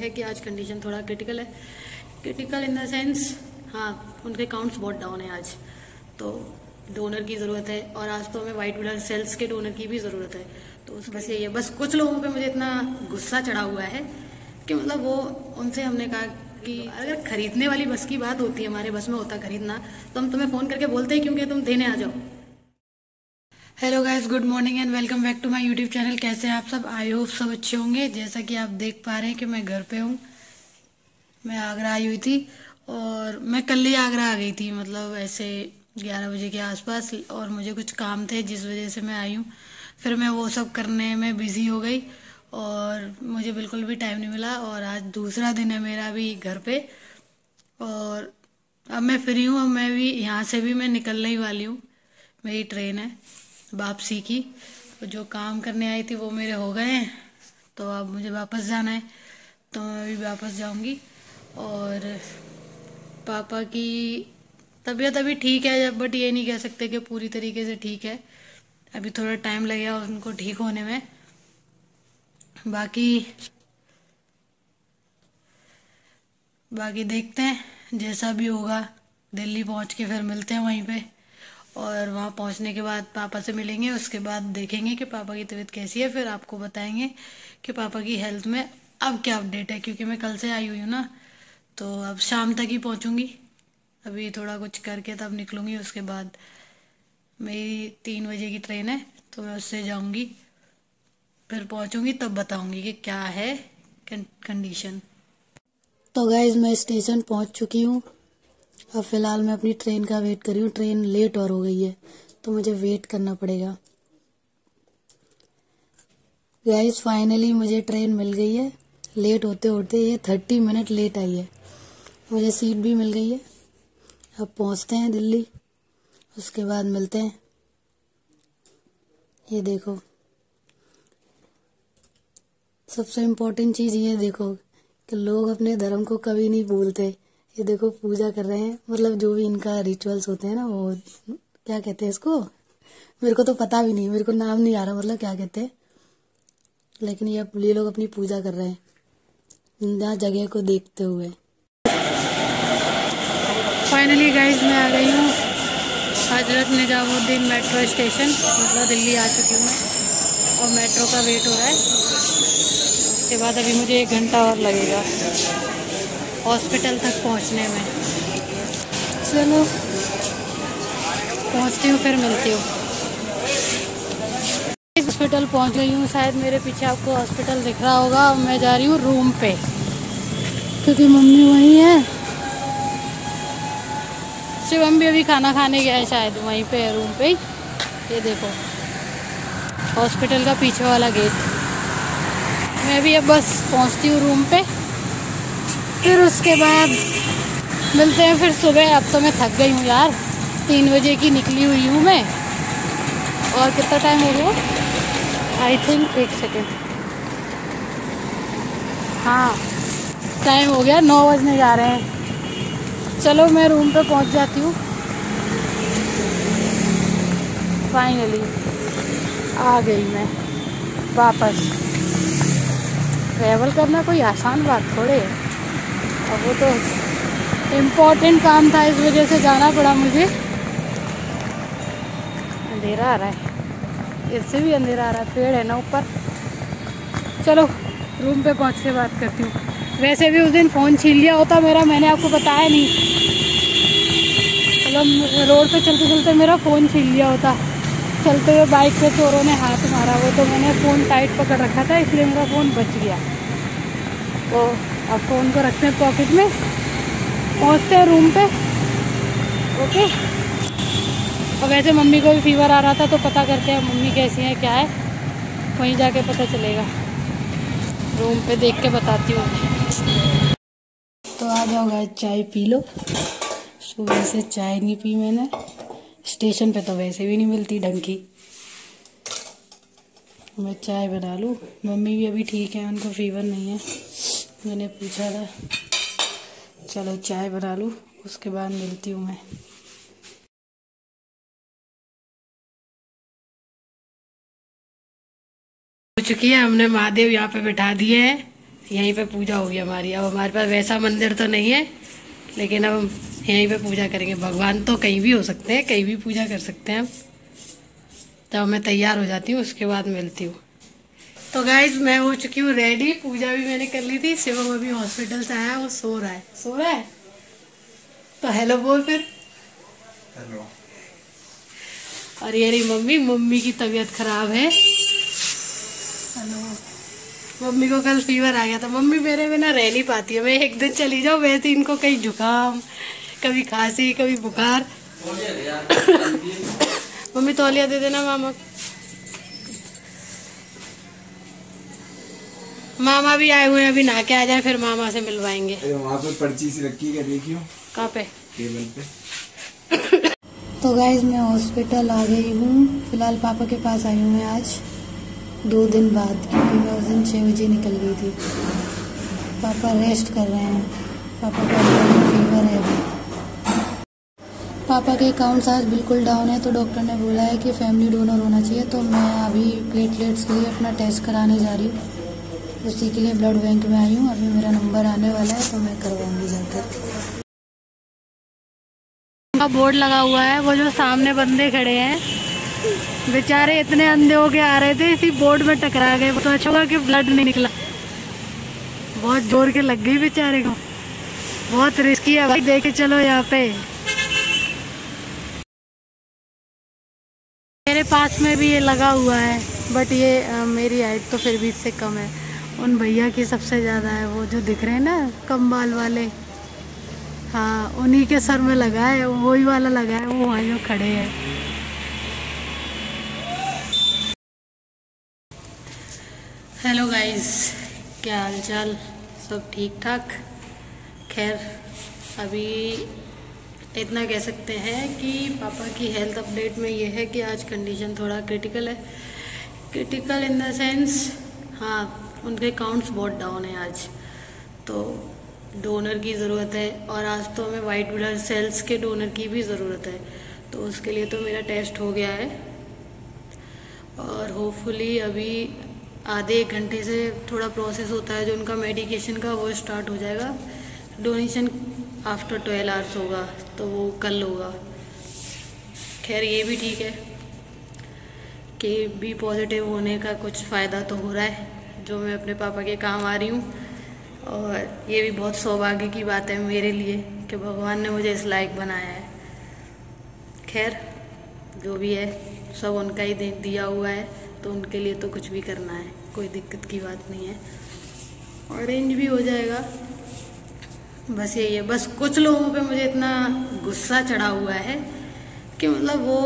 है कि आज कंडीशन थोड़ा क्रिटिकल है। क्रिटिकल इन द सेंस, हाँ, उनके काउंट्स बहुत डाउन है आज, तो डोनर की ज़रूरत है। और आज तो हमें वाइट ब्लड सेल्स के डोनर की भी ज़रूरत है। तो बस यही है। बस कुछ लोगों पे मुझे इतना गुस्सा चढ़ा हुआ है कि मतलब वो, उनसे हमने कहा कि अगर खरीदने वाली बस की बात होती है, हमारे बस में होता खरीदना, तो हम तुम्हें फ़ोन करके बोलते ही क्योंकि तुम देने आ जाओ। Hello guys, good morning and welcome back to my YouTube channel. कैसे हैं आप सब? आई होप सब अच्छे होंगे। जैसा कि आप देख पा रहे हैं कि मैं घर पे हूँ। मैं आगरा आई हुई थी और मैं कल ही आगरा आ गई थी, मतलब ऐसे 11 बजे के आसपास। और मुझे कुछ काम थे जिस वजह से मैं आई हूँ। फिर मैं वो सब करने में बिज़ी हो गई और मुझे बिल्कुल भी टाइम नहीं मिला। और आज दूसरा दिन है मेरा भी घर पे, और अब मैं फ्री हूँ। अब मैं भी यहाँ से भी मैं निकलने ही वाली हूँ। मेरी ट्रेन है वापसी की। जो काम करने आई थी वो मेरे हो गए हैं, तो अब मुझे वापस जाना है, तो मैं अभी वापस जाऊंगी। और पापा की तबीयत अभी ठीक है, बट ये नहीं कह सकते कि पूरी तरीके से ठीक है। अभी थोड़ा टाइम लगेगा उनको ठीक होने में। बाकी बाकी देखते हैं, जैसा भी होगा। दिल्ली पहुंच के फिर मिलते हैं वहीं पे, और वहाँ पहुँचने के बाद पापा से मिलेंगे। उसके बाद देखेंगे कि पापा की तबीयत कैसी है, फिर आपको बताएंगे कि पापा की हेल्थ में अब क्या अपडेट है। क्योंकि मैं कल से आई हुई हूँ ना, तो अब शाम तक ही पहुँचूँगी। अभी थोड़ा कुछ करके तब निकलूँगी। उसके बाद मेरी 3 बजे की ट्रेन है, तो मैं उससे जाऊँगी, फिर पहुँचूँगी, तब बताऊँगी कि क्या है कंडीशन। तो गाइज, मैं स्टेशन पहुँच चुकी हूँ। अब फिलहाल मैं अपनी ट्रेन का वेट कर रही हूँ। ट्रेन लेट और हो गई है, तो मुझे वेट करना पड़ेगा। गाइस, फाइनली मुझे ट्रेन मिल गई है। लेट होते होते ये 30 मिनट लेट आई है। मुझे सीट भी मिल गई है। अब पहुंचते हैं दिल्ली, उसके बाद मिलते हैं। ये देखो, सबसे इम्पोर्टेंट चीज़ ये देखो कि लोग अपने धर्म को कभी नहीं भूलते। ये देखो, पूजा कर रहे हैं, मतलब जो भी इनका रिचुअल्स होते हैं ना, वो क्या कहते हैं इसको, मेरे को तो पता भी नहीं, मेरे को नाम नहीं आ रहा, मतलब क्या कहते हैं। लेकिन ये लोग अपनी पूजा कर रहे हैं जहाँ जगह को देखते हुए। फाइनली गाइज, मैं आ गई हूँ हजरत निजामुद्दीन मेट्रो स्टेशन, मतलब दिल्ली आ चुकी हूँ मैं। और मेट्रो का वेट हो रहा है। उसके बाद अभी मुझे 1 घंटा और लगेगा हॉस्पिटल तक पहुँचने में। चलो पहुँचती हूँ, फिर मिलती हूँ। हॉस्पिटल पहुँच गई हूँ। शायद मेरे पीछे आपको हॉस्पिटल दिख रहा होगा। और मैं जा रही हूँ रूम पे, क्योंकि मम्मी वहीं है। शिवम भी अभी खाना खाने गया है, शायद वहीं पे है, रूम पे ही। ये देखो, हॉस्पिटल का पीछे वाला गेट। मैं भी अब बस पहुंचती हूँ रूम पे, फिर उसके बाद मिलते हैं फिर सुबह। अब तो मैं थक गई हूँ यार, 3 बजे की निकली हुई हूँ मैं। और कितना टाइम हो गया? आई थिंक 1 सेकेंड, हाँ, टाइम हो गया 9 बजने जा रहे हैं। चलो मैं रूम पे पहुंच जाती हूँ। फाइनली आ गई मैं वापस। ट्रैवल करना कोई आसान बात थोड़े है। और वो तो इम्पोर्टेंट काम था, इस वजह से जाना पड़ा मुझे। अंधेरा आ रहा है, इससे भी अंधेरा आ रहा है, पेड़ है ना ऊपर। चलो रूम पे पहुंच के बात करती हूँ। वैसे भी उस दिन फ़ोन छीन लिया होता मेरा, मैंने आपको बताया नहीं। मतलब रोड पे चलते चलते मेरा फ़ोन छीन लिया होता। चलते हुए बाइक पे चोरों ने हाथ मारा, वो तो मैंने फ़ोन टाइट पकड़ रखा था, इसलिए मेरा फ़ोन बच गया। तो अब फ़ोन को रखते हैं पॉकेट में, पहुँचते हैं रूम पे। ओके। और वैसे मम्मी को भी फीवर आ रहा था, तो पता करते हैं मम्मी कैसी है, क्या है, वहीं जाके पता चलेगा। रूम पे देख के बताती हूँ। तो आ जाओ गाइस, चाय पी लो। सुबह से चाय नहीं पी मैंने। स्टेशन पे तो वैसे भी नहीं मिलती ढंग की। मैं चाय बना लूँ। मम्मी भी अभी ठीक है, उनको फीवर नहीं है, मैंने पूछा था। चलो चाय बना लूँ, उसके बाद मिलती हूँ मैं। हो चुकी है, हमने महादेव यहाँ पे बिठा दिए हैं। यहीं पे पूजा होगी हमारी। अब हमारे पास वैसा मंदिर तो नहीं है, लेकिन अब हम यहीं पे पूजा करेंगे। भगवान तो कहीं भी हो सकते हैं, कहीं भी पूजा कर सकते हैं हम। तो मैं तैयार हो जाती हूँ, उसके बाद मिलती हूँ। तो गाइज मैं हो चुकी हूँ रेडी, पूजा भी मैंने कर ली थी। शिवम अभी हॉस्पिटल से आया, वो सो रहा है। तो हेलो बोल फिर। हेलो। और ये रही मम्मी की तबीयत खराब है। हेलो। मम्मी को कल फीवर आ गया था। मम्मी मेरे बिना रह नहीं पाती है, मैं एक दिन चली जाऊँ वैसे इनको कहीं जुकाम, कभी खांसी, कभी बुखार। मम्मी तौलिया दे देना मामा। मामा भी आए हुए हैं, अभी नहा के आ जाए फिर मामा से मिलवाएंगे। वहाँ पे पर्ची सी रखी है, देखियो। कहाँ पे? टेबल पे। तो गाइज मैं हॉस्पिटल आ गई हूँ। फिलहाल पापा के पास आई हूँ मैं आज 2 दिन बाद, क्योंकि मैं उस दिन 6 बजे निकल गई थी। पापा रेस्ट कर रहे हैं, पापा का फीवर है अभी। पापा के अकाउंट्स आज बिल्कुल डाउन है, तो डॉक्टर ने बोला है कि फैमिली डोनर होना चाहिए। तो मैं अभी प्लेटलेट्स के लिए अपना टेस्ट कराने जा रही हूँ, उसी के लिए ब्लड बैंक में आई हूँ। अभी मेरा नंबर आने वाला है, तो मैं करवाऊंगी जाकर। का बोर्ड लगा हुआ है, वो जो सामने बंदे खड़े हैं बेचारे इतने अंधे होके आ रहे थे, इसी बोर्ड में टकरा गए। तो अच्छा हुआ कि ब्लड नहीं निकला, बहुत जोर के लग गई बेचारे को। बहुत रिस्की है भाई, देखे चलो यहाँ पे। मेरे पास में भी ये लगा हुआ है, बट ये मेरी हाइट तो फिर भी इससे कम है। उन भैया की सबसे ज़्यादा है, वो जो दिख रहे हैं ना कम बाल वाले, हाँ उन्हीं के सर में लगा है, वही वाला लगा है, वो वहाँ जो खड़े हैं। हेलो गाइस, क्या हाल चाल? सब ठीक ठाक? खैर अभी इतना कह सकते हैं कि पापा की हेल्थ अपडेट में ये है कि आज कंडीशन थोड़ा क्रिटिकल है। क्रिटिकल इन द सेंस, हाँ उनके काउंट्स बहुत डाउन है आज, तो डोनर की ज़रूरत है। और आज तो हमें वाइट ब्लड सेल्स के डोनर की भी ज़रूरत है। तो उसके लिए तो मेरा टेस्ट हो गया है, और होपफुली अभी आधे 1 घंटे से थोड़ा प्रोसेस होता है जो उनका मेडिकेशन का, वो स्टार्ट हो जाएगा। डोनेशन आफ्टर 12 आवर्स होगा, तो वो कल होगा। खैर ये भी ठीक है कि बी पॉजिटिव होने का कुछ फ़ायदा तो हो रहा है, जो मैं अपने पापा के काम आ रही हूँ। और ये भी बहुत सौभाग्य की बात है मेरे लिए कि भगवान ने मुझे इस लायक बनाया है। खैर जो भी है सब उनका ही दिया हुआ है, तो उनके लिए तो कुछ भी करना है, कोई दिक्कत की बात नहीं है। अरेंज भी हो जाएगा, बस यही है। बस कुछ लोगों पे मुझे इतना गुस्सा चढ़ा हुआ है कि मतलब वो,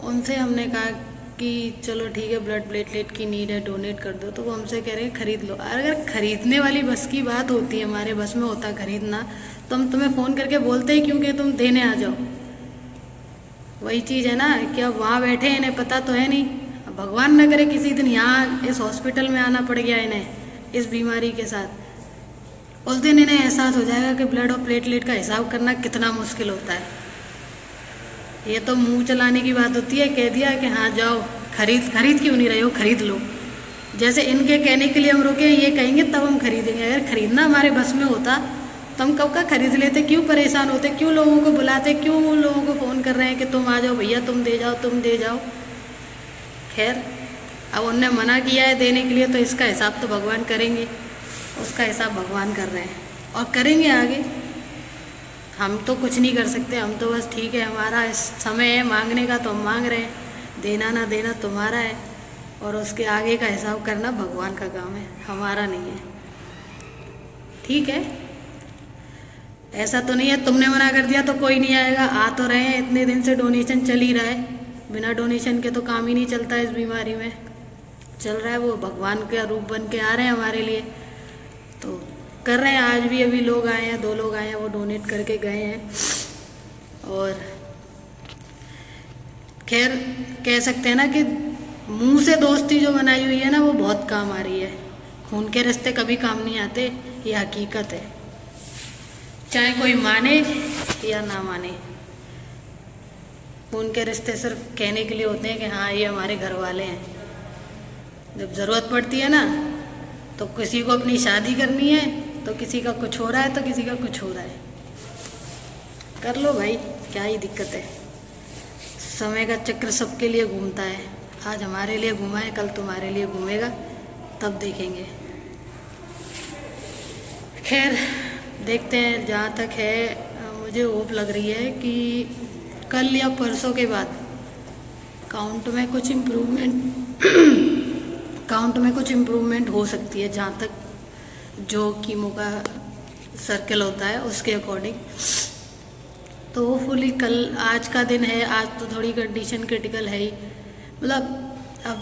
उनसे हमने कहा कि चलो ठीक है ब्लड प्लेटलेट की नीड है, डोनेट कर दो, तो वो हमसे कह रहे हैं खरीद लो। अगर खरीदने वाली बस की बात होती है, हमारे बस में होता खरीदना, तो हम तुम्हें फ़ोन करके बोलते ही क्यों कि तुम देने आ जाओ। वही चीज़ है ना कि अब वहाँ बैठे इन्हें पता तो है नहीं, भगवान न करे किसी दिन यहाँ इस हॉस्पिटल में आना पड़ गया इन्हें इस बीमारी के साथ, उस दिन इन्हें एहसास हो जाएगा कि ब्लड और प्लेटलेट का हिसाब करना कितना मुश्किल होता है। ये तो मुंह चलाने की बात होती है, कह दिया कि हाँ जाओ खरीद क्यों नहीं रहे हो, खरीद लो। जैसे इनके कहने के लिए हम रुके, ये कहेंगे तब हम खरीदेंगे। अगर खरीदना हमारे बस में होता तो हम कब का खरीद लेते, क्यों परेशान होते, क्यों लोगों को बुलाते, क्यों लोगों को फ़ोन कर रहे हैं कि तुम आ जाओ भैया, तुम दे जाओ। खैर अब उनने मना किया है देने के लिए, तो इसका हिसाब तो भगवान करेंगे, उसका हिसाब भगवान कर रहे हैं और करेंगे आगे। हम तो कुछ नहीं कर सकते, हम तो बस ठीक है हमारा इस समय है मांगने का तो हम मांग रहे हैं, देना ना देना तुम्हारा है, और उसके आगे का हिसाब करना भगवान का काम है, हमारा नहीं है। ठीक है, ऐसा तो नहीं है तुमने मना कर दिया तो कोई नहीं आएगा, आ तो रहे हैं, इतने दिन से डोनेशन चल ही रहा है, बिना डोनेशन के तो काम ही नहीं चलता इस बीमारी में। चल रहा है, वो भगवान का रूप बन के आ रहे हैं हमारे लिए, तो कर रहे हैं। आज भी अभी लोग आए हैं, 2 लोग आए हैं, वो डोनेट करके गए हैं। और खैर कह सकते हैं ना कि मुंह से दोस्ती जो बनाई हुई है ना, वो बहुत काम आ रही है। खून के रिश्ते कभी काम नहीं आते, ये हकीकत है, चाहे कोई माने या ना माने। खून के रिश्ते सिर्फ कहने के लिए होते हैं कि हाँ ये हमारे घर वाले हैं। जब ज़रूरत पड़ती है ना, तो किसी को अपनी शादी करनी है, तो किसी का कुछ हो रहा है, तो किसी का कुछ हो रहा है। कर लो भाई, क्या ही दिक्कत है। समय का चक्र सबके लिए घूमता है। आज हमारे लिए घूमा है, कल तुम्हारे लिए घूमेगा, तब देखेंगे। खैर देखते हैं। जहाँ तक है मुझे होप लग रही है कि कल या परसों के बाद काउंट में कुछ इम्प्रूवमेंट हो सकती है, जहाँ तक जो कीमो का सर्कल होता है उसके अकॉर्डिंग। तो होपफुली कल, आज का दिन है, आज तो थोड़ी कंडीशन क्रिटिकल है ही। मतलब अब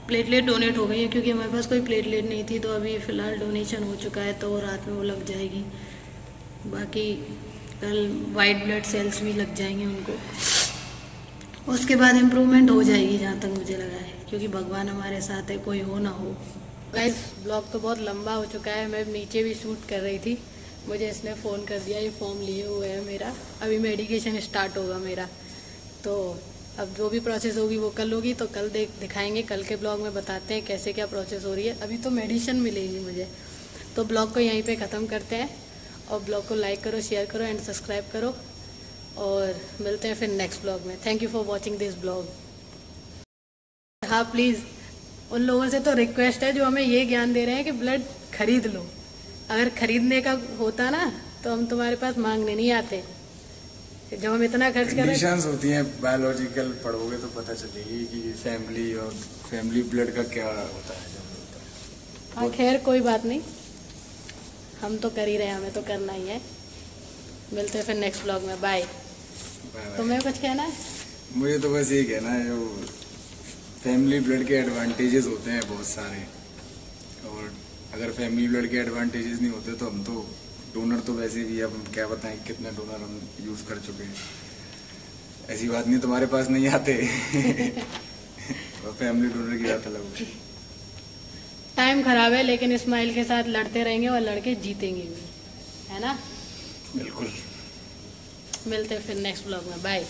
प्लेटलेट डोनेट हो गई है, क्योंकि हमारे पास कोई प्लेटलेट नहीं थी, तो अभी फ़िलहाल डोनेशन हो चुका है, तो रात में वो लग जाएगी। बाकी कल वाइट ब्लड सेल्स भी लग जाएंगे उनको, उसके बाद इम्प्रूवमेंट हो जाएगी, जहाँ तक मुझे लगा है, क्योंकि भगवान हमारे साथ है, कोई हो ना हो। गाइस ब्लॉग तो बहुत लंबा हो चुका है। मैं नीचे भी शूट कर रही थी, मुझे इसने फ़ोन कर दिया, ये फॉर्म लिए हुए है मेरा, अभी मेडिकेशन स्टार्ट होगा मेरा। तो अब जो भी प्रोसेस होगी वो कल होगी, तो कल दिखाएंगे। कल के ब्लॉग में बताते हैं कैसे क्या प्रोसेस हो रही है। अभी तो मेडिसिन मिलेगी मुझे। तो ब्लॉग को यहीं पे ख़त्म करते हैं, और ब्लॉग को लाइक करो, शेयर करो एंड सब्सक्राइब करो, और मिलते हैं फिर नेक्स्ट ब्लॉग में। Thank you for watching this blog. हाँ प्लीज़, उन लोगों से तो रिक्वेस्ट है जो हमें ये ज्ञान दे रहे हैं कि ब्लड खरीद लो। अगर खरीदने का होता ना, तो हम तुम्हारे पास मांगने नहीं आते। जब हम इतना खर्च कर रहे हैं, होती हैं बायोलॉजिकल, पढ़ोगे तो पता चलेगी कि फैमिली ब्लड का क्या होता है। हाँ खैर कोई बात नहीं, हम तो कर ही रहे हैं, हमें तो करना ही है। मिलते हैं फिर नेक्स्ट ब्लॉग में। बाय। तुम्हें कुछ कहना है? मुझे तो बस यही कहना है, जो फैमिली ब्लड के एडवांटेजेस होते हैं बहुत सारे, और अगर फैमिली ब्लड के एडवांटेजेस नहीं होते तो हम तो डोनर तो वैसे भी, अब क्या बताएं कितने डोनर हम यूज़ कर चुके हैं। ऐसी बात नहीं तुम्हारे पास नहीं आते। और फैमिली डोनर की बात अलग होती है। टाइम खराब है, लेकिन स्माइल के साथ लड़ते रहेंगे और लड़के जीतेंगे भी, है ना? बिल्कुल। मिलते हैं फिर नेक्स्ट ब्लॉग में। बाय।